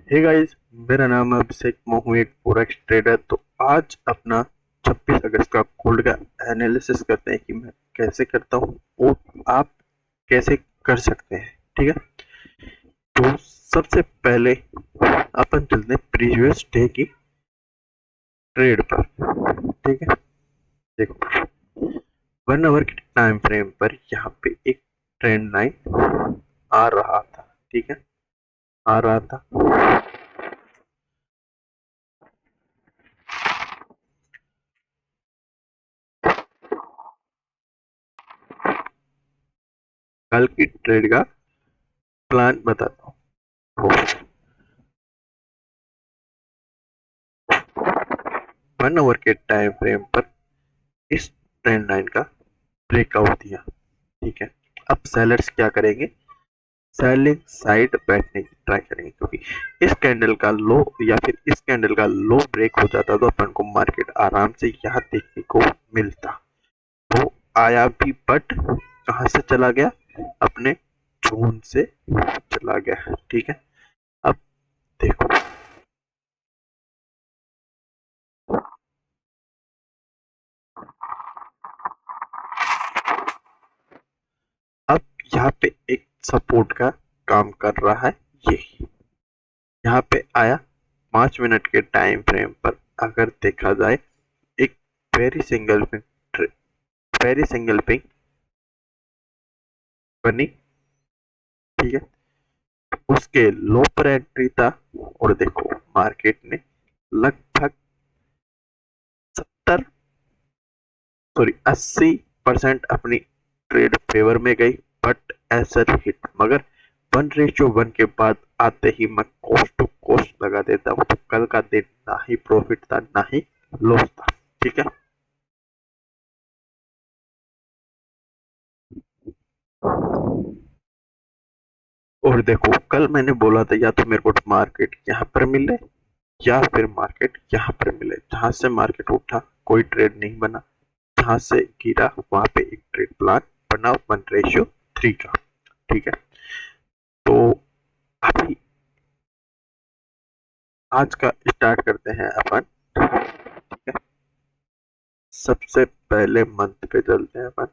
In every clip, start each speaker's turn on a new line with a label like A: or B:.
A: Hey guys, मेरा नाम है अभिषेक। मैं हूँ एक फॉरेक्स ट्रेडर। तो आज अपना 26 अगस्त का गोल्ड का एनालिसिस करते हैं कि मैं कैसे करता हूँ और आप कैसे कर सकते हैं। ठीक है, तो सबसे पहले अपन चलते हैं प्रीवियस डे की ट्रेड पर। ठीक है, देखो 1 आवर के टाइम फ्रेम पर यहाँ पे एक ट्रेंड लाइन आ रहा था। ठीक है, आ रहा था। कल की ट्रेड का प्लान बताता हूँ। 1 आवर के टाइम फ्रेम पर इस ट्रेंड लाइन का ब्रेकआउट दिया। ठीक है, अब सेलर्स क्या करेंगे? सेलिंग साइड बैठने की ट्राई करेंगे, क्योंकि इस कैंडल का लो या फिर इस कैंडल का लो ब्रेक हो जाता तो अपन को मार्केट आराम से यहाँ देखने को मिलता। वो आया भी, बट कहां से चला गया? अपने जोन से चला गया। ठीक है, अब देखो, अब यहाँ पे एक सपोर्ट का काम कर रहा है। ये यहाँ पे आया 5 मिनट के टाइम फ्रेम पर। अगर देखा जाए, एक very single ping, very single ping बनी। ठीक है, उसके लो पर एंट्री था और देखो मार्केट ने लगभग 70, सॉरी 80% अपनी ट्रेड फेवर में गई। बट एसर हिट, मगर 1:1 के बाद आते ही मैं कोस्ट टू कोस्ट लगा देता हूँ। तो कल का दिन ना ही प्रॉफिट था ना ही लॉस था। ठीक है, और देखो कल मैंने बोला था या तो मेरे को मार्केट यहाँ पर मिले या फिर मार्केट यहाँ पर मिले। जहां से मार्केट उठा कोई ट्रेड नहीं बना, जहां से गिरा वहां पे एक ट्रेड प्लान बना 1:3 का। ठीक है, तो अभी आज का स्टार्ट करते हैं अपन। ठीक है, सबसे पहले मंथ पे चलते हैं अपन।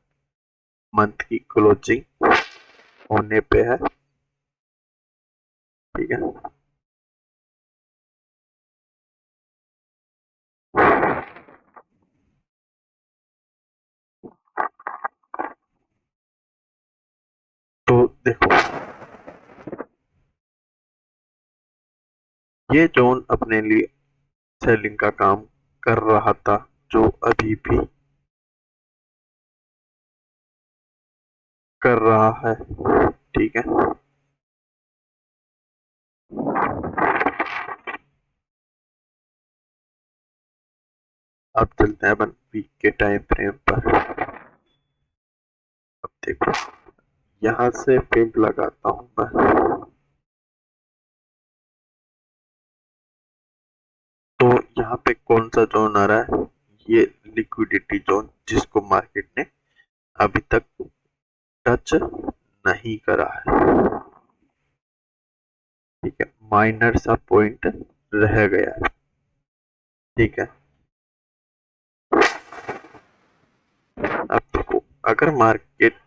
A: मंथ की क्लोजिंग होने पे है। ठीक है, तो देखो ये जोन अपने लिए सेलिंग का काम कर रहा था, जो अभी भी कर रहा है। ठीक है, अब चलते हैं अपन वीक के टाइम फ्रेम पर। अब देखो यहाँ से पिंप लगाता हूँ मैं। तो यहाँ पे कौन सा जोन आ रहा है? ये लिक्विडिटी जोन, जिसको मार्केट ने अभी तक टच नहीं करा है। ठीक है, माइनर सा पॉइंट रह गया है। ठीक है, अब देखो अगर मार्केट,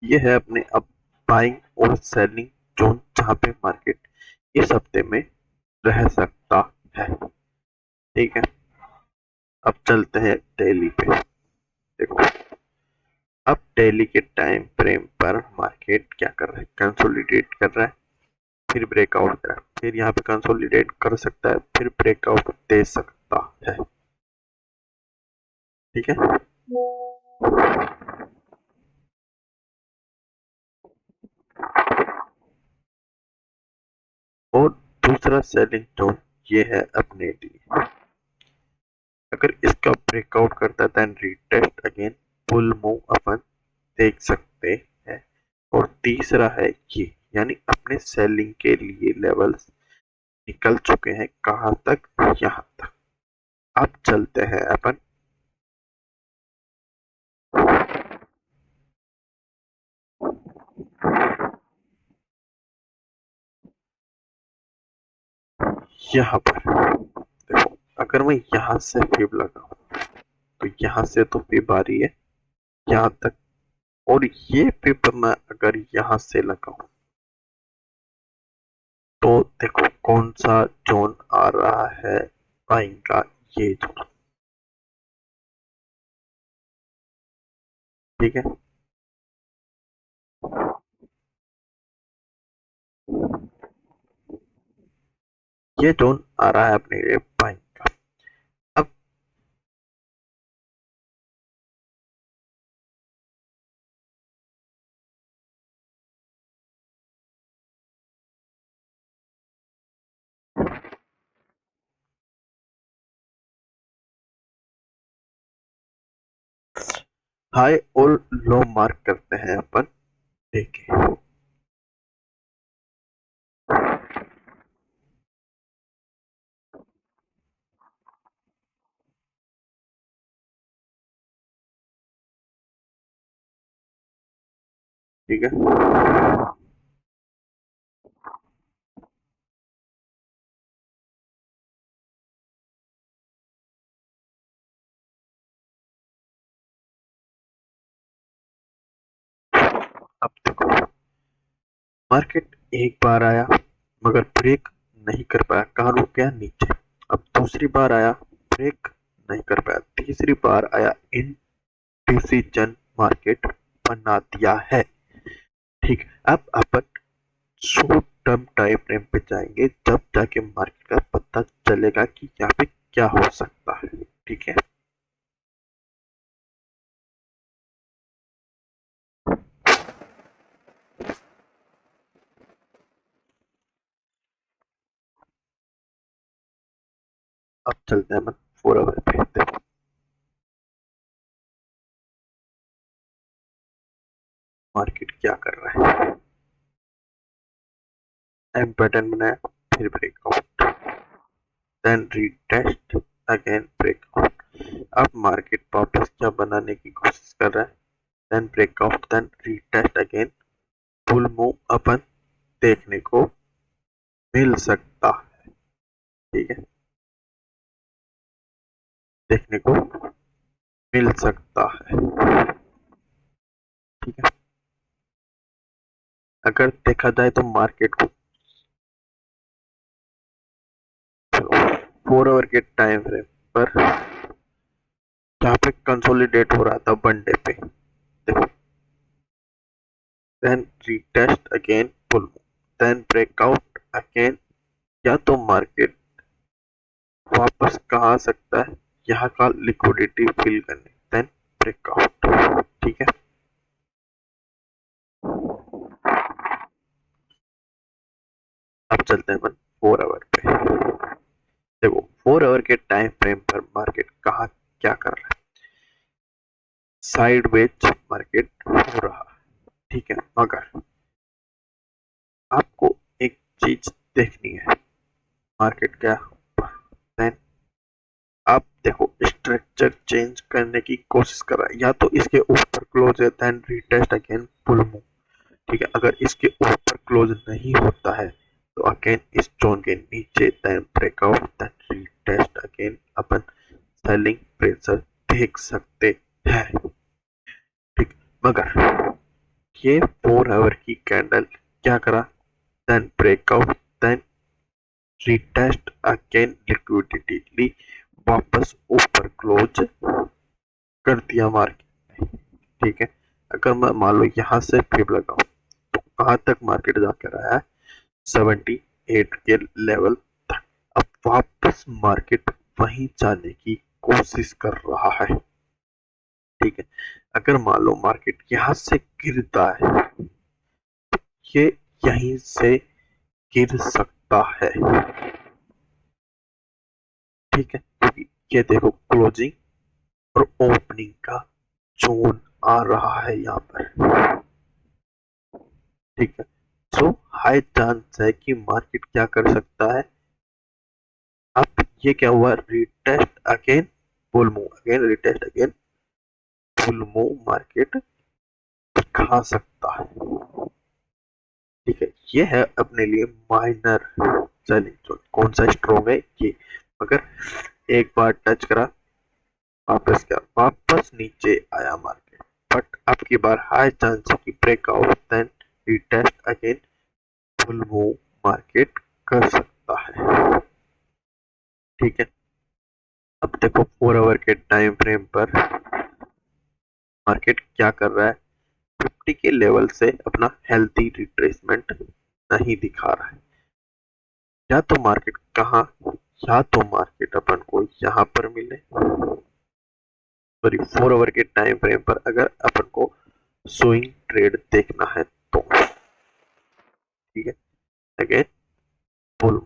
A: ये है अपने अब बाइंग और सेलिंग जोन, जहां पे मार्केट इस हफ्ते में रह सकता है। ठीक है, अब चलते हैं डेली पे। देखो अब डेली के टाइम फ्रेम पर मार्केट क्या कर रहा है? कंसोलिडेट कर रहा है, फिर ब्रेकआउट कर रहा है, फिर यहाँ पे कंसोलिडेट कर सकता है, फिर ब्रेकआउट दे सकता है। ठीक है, और दूसरा सेलिंग जोन ये है अपने लिए। अगर इसका ब्रेकआउट करता है then retest again, full move अपन देख सकते हैं। और तीसरा है ये, यानी अपने सेलिंग के लिए लेवल्स निकल चुके हैं। कहां तक? यहां तक। अब चलते हैं अपन यहाँ पर देखो, अगर मैं यहाँ से फेब लगाऊं तो यहाँ से तो फेब आ रही है यहाँ तक, और ये फेब मैं अगर यहाँ से लगाऊं तो देखो कौन सा जोन आ रहा है बाइंग का, ये जोन। ठीक है, ये जोन आ रहा है अपने लिए बाइंग का। अब हाई और लो मार्क करते हैं अपन, देखें। ठीक है, अब देखो मार्केट एक बार आया मगर ब्रेक नहीं कर पाया, कहाँ रुक गया, नीचे। अब दूसरी बार आया, ब्रेक नहीं कर पाया, तीसरी बार आया, इन डिसीजन मार्केट बना दिया है। ठीक, अब अपन शॉर्ट टर्म टाइम फ्रेम पे जाएंगे, जब जाके मार्केट का पता चलेगा कि यहाँ पे क्या हो सकता है। ठीक है, अब चलते हैं अपन 4 आवर पे। देखो मार्केट क्या कर रहा है, एम पैटर्न बनाया, फिर breakout, then retest, again breakout. अब मार्केट वापस क्या बनाने की कोशिश कर रहा है, then breakout, then retest again, full move अपन देखने को मिल सकता है। ठीक है, देखने को मिल सकता है। ठीक है, अगर देखा जाए तो मार्केट को 4 आवर के टाइम फ्रेम पर जहाँ पे कंसोलिडेट हो रहा था वन डे पे, देखो, then retest again, full move, then breakout again, या तो मार्केट वापस कहाँ आ सकता है, यहाँ का लिक्विडिटी फिल करने, देन ब्रेकआउट। ठीक है, अब चलते हैं अपन 4 आवर पे। देखो 4 आवर के टाइम फ्रेम पर मार्केट कहाँ क्या कर रहा है, साइडवेज मार्केट हो रहा है। ठीक है, मगर आपको एक चीज देखनी है, मार्केट क्या, देन आप देखो स्ट्रक्चर चेंज करने की कोशिश कर रहा है, या तो इसके ऊपर क्लोज है, then retest again, full move. ठीक है, अगर इसके ऊपर क्लोज नहीं होता है तो अगेन इस जोन के नीचे, then breakout, then retest again, अपन सेलिंग प्रेशर देख सकते हैं। ठीक, मगर ये 4 आवर की कैंडल क्या करा, then breakout, then retest again, liquidity ली, वापस ऊपर क्लोज कर दिया मार्केट। ठीक है, अगर मैं मान लो यहाँ से फिब लगाऊं तो कहाँ तक मार्केट जाकर आया है, 78 के लेवल तक। अब वापस मार्केट वहीं जाने की कोशिश कर रहा है। ठीक है, अगर मान लो मार्केट यहाँ से गिरता है, ये यहीं से गिर सकता है। ठीक है, क्योंकि ये देखो क्लोजिंग और ओपनिंग का जोन आ रहा है यहाँ पर। ठीक है, सो हाई चांस है कि मार्केट क्या कर सकता है, अब ये क्या हुआ, retest again, full move, again retest again, full move, market दिखा सकता है। ठीक है, ये है अपने लिए माइनर सेलिंग जोन। कौन सा स्ट्रॉन्ग है ये, मगर एक बार टच करा, वापस क्या, वापस नीचे आया मार्केट, बट अब की बार हाई चांस है कि breakout then retest again full move market कर सकता है। ठीक है, अब देखो 4 आवर के टाइम फ्रेम पर मार्केट क्या कर रहा है। 50 के लेवल से अपना हेल्थी रिट्रेसमेंट नहीं दिखा रहा है। या तो मार्केट कहाँ, या तो मार्केट अपन को यहाँ पर मिले, सॉरी 4 आवर के टाइम फ्रेम पर अगर अपन को स्विंग ट्रेड देखना है तो। ठीक है, अगेन बुल।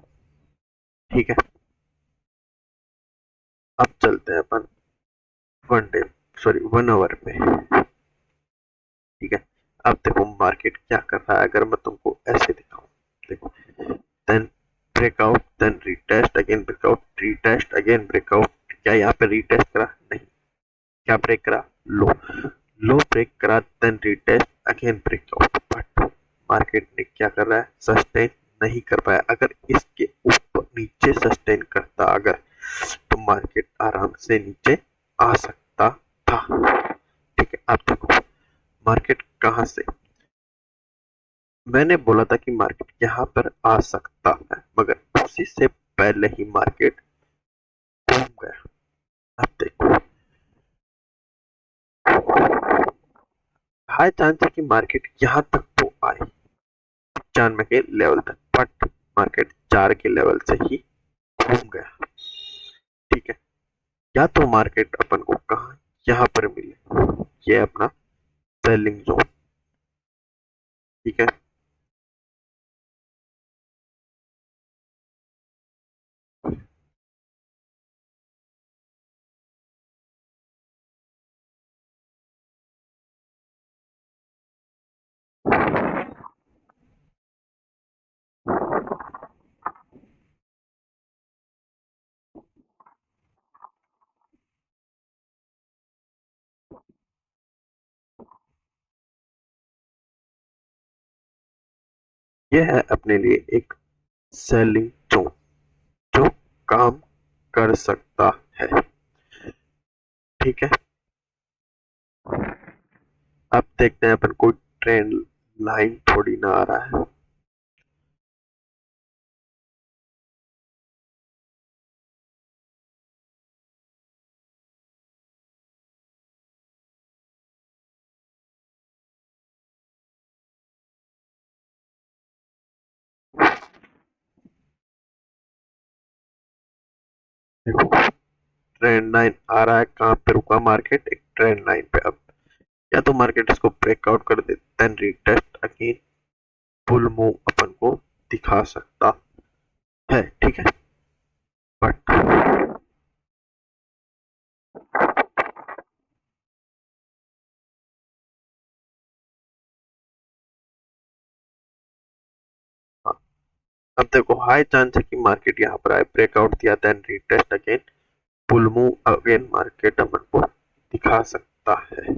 A: ठीक है, अब चलते हैं अपन 1 डे, सॉरी 1 आवर पे। ठीक है, अब देखो मार्केट क्या कर रहा है, अगर मैं तुमको ऐसे दिखाऊं, देखो then breakout then retest again breakout retest again breakout. क्या यहाँ पे रीटेस्ट करा? नहीं। क्या ब्रेक करा? लो। लो ब्रेक करा then retest again breakout, but market ने क्या कर रहा है, सस्टेन नहीं कर पाया। अगर इसके ऊपर नीचे सस्टेन करता अगर, तो मार्केट आराम से नीचे आ सकता था। ठीक है, अब देखो मार्केट कहां से, मैंने बोला था कि मार्केट यहाँ पर आ सकता है, मगर उसी से पहले ही मार्केट घूम गया। अब देखो हाई चांस है कि मार्केट यहाँ तक तो आए 95 के लेवल तक, बट मार्केट 4 के लेवल से ही घूम गया। ठीक है, या तो मार्केट अपन को कहा यहाँ पर मिले, ये अपना सेलिंग जोन। ठीक है, ये है अपने लिए एक सेलिंग जोन जो काम कर सकता है। ठीक है, अब देखते हैं अपन कोई ट्रेंड लाइन थोड़ी ना आ रहा है। देखो ट्रेंड लाइन आ रहा है, कहाँ पे रुका मार्केट, एक ट्रेंड लाइन पे। अब या तो मार्केट इसको ब्रेकआउट कर दे then retest again full move अपन को दिखा सकता है। ठीक है, बट हाँ, अब देखो हाई चांस है कि मार्केट यहाँ पर आए, ब्रेकआउट दिया then retest again full move again market अपन को दिखा सकता है।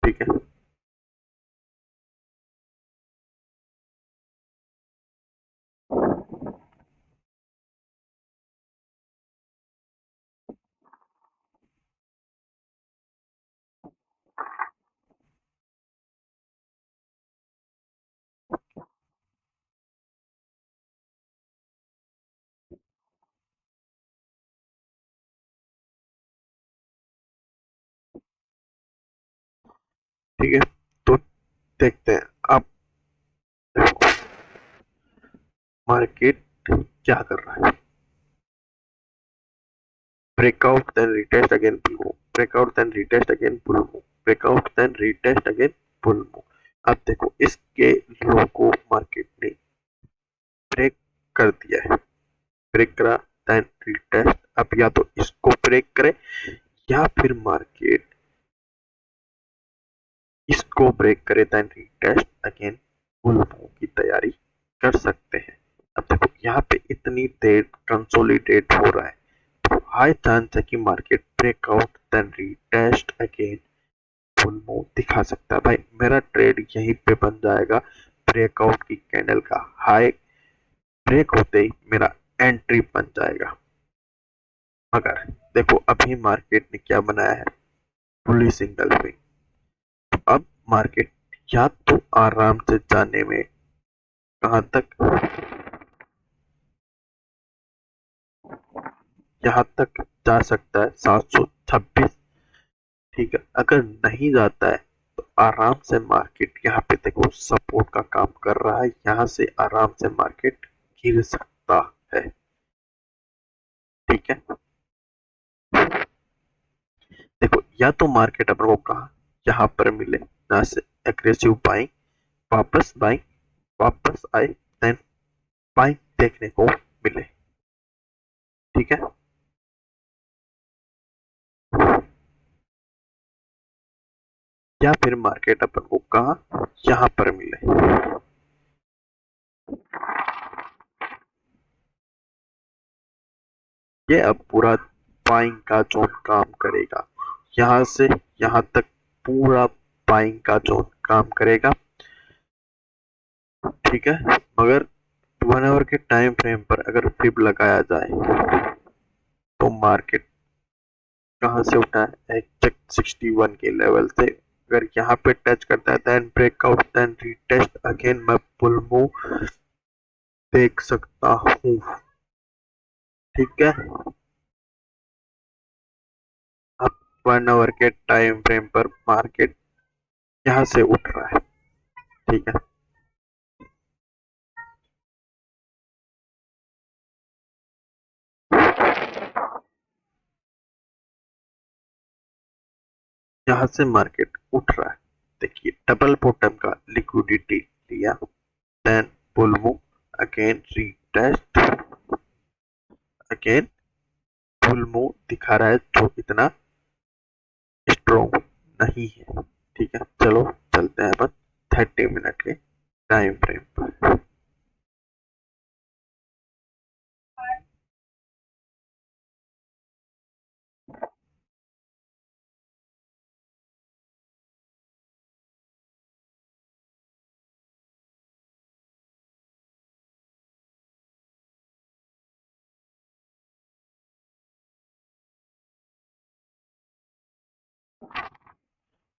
A: ठीक है, ठीक है, तो देखते हैं अब देखो मार्केट क्या कर रहा है। Breakout then retest again full move, breakout then retest again full move, breakout then retest again full move. अब देखो इसके लो को मार्केट ने ब्रेक कर दिया है, ब्रेक करा देन रीटेस्ट। अब या तो इसको ब्रेक करे, या फिर मार्केट इसको ब्रेक करे then retest again full move की तैयारी कर सकते हैं। अब देखो यहाँ पे इतनी देर कंसोलिडेट हो रहा है, तो हाई चांस है कि market breakout then retest again full move दिखा सकता है। भाई मेरा ट्रेड यहीं पे बन जाएगा, ब्रेकआउट की कैंडल का हाई ब्रेक होते ही मेरा एंट्री बन जाएगा। मगर देखो अभी मार्केट ने क्या बनाया है, फुली सिंगल स्विंग। अब मार्केट या तो आराम से जाने में कहां तक, यहाँ तक जा सकता है 726। ठीक है, अगर नहीं जाता है तो आराम से मार्केट यहाँ पे देखो सपोर्ट का काम कर रहा है, यहाँ से आराम से मार्केट गिर सकता है। ठीक है, देखो या तो मार्केट अपन को कहा यहाँ पर मिले, यहाँ से एग्रेसिव बाइंग, वापस बाइंग, वापस आए, देन बाइंग देखने को मिले। ठीक है, या फिर मार्केट अपन को कहा यहाँ पर मिले। ये अब पूरा बाइंग का जोन काम करेगा, यहाँ से यहाँ तक पूरा बाइंग का जोन काम करेगा। ठीक है, मगर 1 आवर के टाइम फ्रेम पर अगर फिब लगाया जाए तो मार्केट कहाँ से उठा है, एग्जैक्ट 61 के लेवल से। अगर यहाँ पे टच करता है then breakout, then retest again, मैं बुल मूव देख सकता हूँ। ठीक है, अब 1 आवर के टाइम फ्रेम पर मार्केट यहाँ से उठ रहा है। ठीक है, यहाँ से मार्केट उठ रहा है। देखिए डबल बॉटम का लिक्विडिटी लिया, then bull move, again retest, again bull move दिखा रहा है जो इतना स्ट्रॉन्ग नहीं है। ठीक है, चलो चलते हैं अपन 30 मिनट के टाइम फ्रेम पर।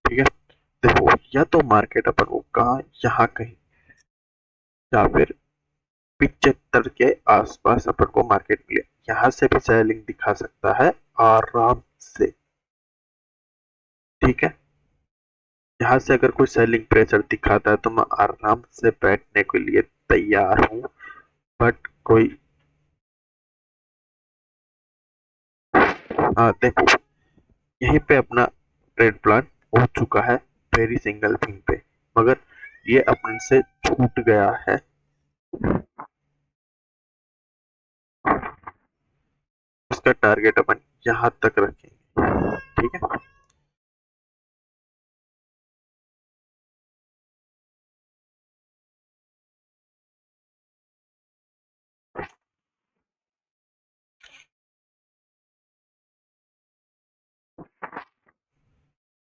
A: ठीक है, देखो या तो मार्केट अपन को कहा यहाँ कहीं, या फिर 75 के आसपास अपन को मार्केट मिले, यहाँ से भी सेलिंग दिखा सकता है आराम से। ठीक है, यहाँ से अगर कोई सेलिंग प्रेशर दिखाता है तो मैं आराम से बैठने के लिए तैयार हूँ। बट कोई, हाँ देखो यहीं पे अपना ट्रेड प्लान हो चुका है वेरी सिंगल थिंग पे, मगर ये अपने से छूट गया है। इसका टारगेट अपन यहाँ तक रखेंगे। ठीक है,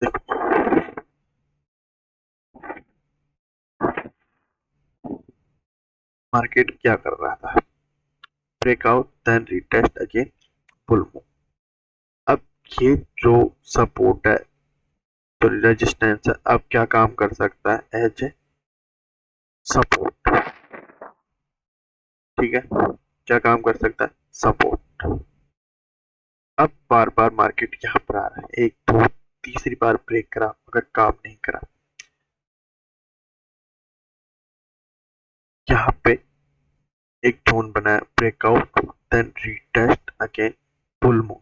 A: देखो मार्केट क्या कर रहा था, breakout then retest again, full move. अब ये जो सपोर्ट है तो रेजिस्टेंस है, अब क्या काम कर सकता है एज ए सपोर्ट। ठीक है, क्या काम कर सकता है, सपोर्ट। अब बार बार मार्केट यहाँ पर आ रहा है, एक दो तीसरी बार ब्रेक करा मगर काम नहीं करा। यहाँ पे एक जोन बनाया, breakout then retest again, full move,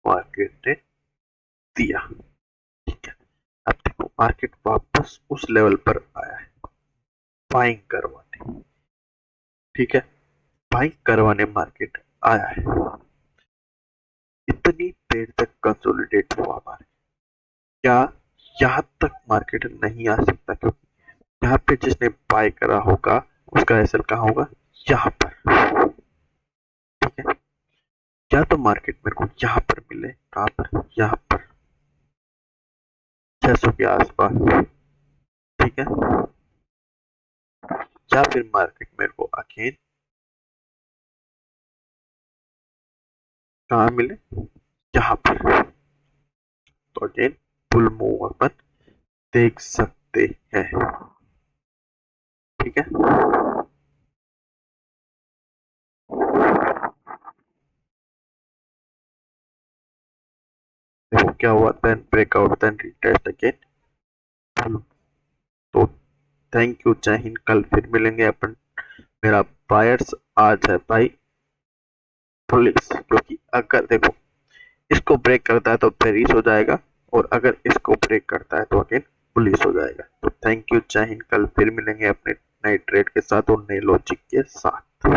A: market ने दिया। ठीक है, अब देखो मार्केट वापस उस लेवल पर आया है बाइंग करवाने। ठीक है, बाइंग करवाने मार्केट आया है, इतनी देर तक कंसोलिडेट हुआ मार्केट, क्या यहाँ तक मार्केट नहीं आ सकता, क्योंकि यहाँ पे जिसने बाय करा होगा उसका एसएल कहाँ होगा, यहाँ पर। ठीक है, या तो मार्केट मेरे को यहाँ पर मिले, कहाँ पर, यहाँ पर 600 के आसपास। ठीक है, या फिर मार्केट मेरे को अगेन कहाँ मिले, यहाँ पर। तो अगेन फुल मूव अपन देख सकते हैं। ठीक है, देखो क्या हुआ, then breakout, then retest again full. तो थैंक यू, जय हिंद, कल फिर मिलेंगे अपन। मेरा बायर्स आज है भाई पुलिस, क्योंकि अगर देखो इसको ब्रेक करता है तो पेरिस हो जाएगा, और अगर इसको ब्रेक करता है तो अगेन पुलिस हो जाएगा। तो थैंक यू, जय हिंद, कल फिर मिलेंगे अपने नए ट्रेड के साथ और नए लॉजिक के साथ।